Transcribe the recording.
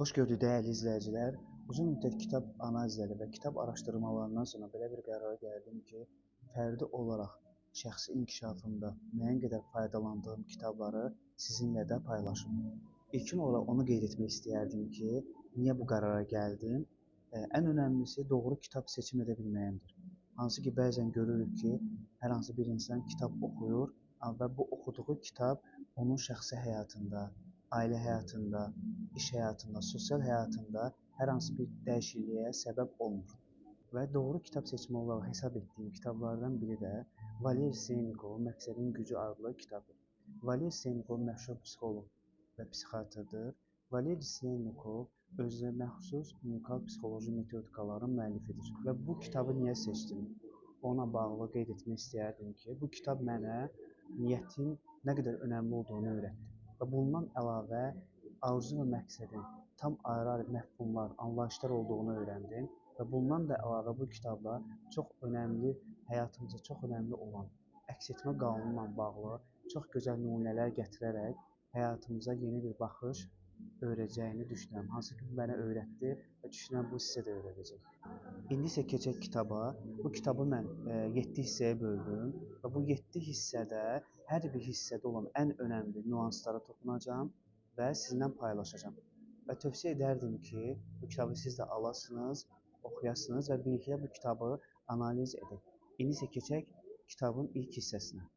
Xoş gördük dəyərli izləyicilər. Uzun müddət kitab analizləri və kitab araşdırmalarından sonra belə bir qərara gəldim ki, fərdi olaraq şəxsi inkişafımda müəyyən qədər faydalandığım kitabları sizinlə də paylaşım. İlkin olaraq onu qeyd etmək istəyərdim ki, niyə bu qərara gəldim? Ən önəmlisi doğru kitab seçim edə bilməyimdir. Hansı ki, bəzən görürük ki, hər hansı bir insan kitab oxuyur və bu oxuduğu kitab onun şəxsi həyatında, ailə həyatında, iş həyatında, sosial həyatında hər hansı bir dəyişikliyə səbəb olmur. Və doğru kitab seçimi olaraq hesab etdiyim kitablardan biri də Valer Seynikovun Məqsədin Gücü adlı kitabdır. Valer Seynikov məşhur psixoloq və psixiatrdır. Valer Seynikov özünə məxsus unikal psixoloji metodikaların müəllifidir. Və bu kitabı niyə seçdim? Ona bağlı qeyd etmək istəyərdim ki, bu kitab mənə niyyətin nə qədər önəmli olduğunu öyrətdi. Və bundan əlavə arzu və məqsədin tam ayrı-ayrı məfhumlar, anlayışlar olduğunu öyrəndim və bundan da əlavə bu kitabda çox önəmli, həyatımıza çox önəmli olan əks etmə qanunu ilə bağlı çox gözəl nümunələr gətirərək həyatımıza yeni bir baxış öyrədəcəyini düşünürəm. Hansı ki, bu mənə öyrətdi və düşünürəm bu sizə də öyrədəcək. İndi isə keçək kitaba. Bu kitabı mən 7 hissəyə böldüm və bu 7 hissədə hər bir hissədə olan ən önəmli nüanslara toxunacağam və sizinlə paylaşacağam. Və tövsiyə edərdim ki, bu kitabı siz də alasınız, oxuyasınız və birlikdə bu kitabı analiz edək. İndi isə keçək kitabın ilk hissəsinə.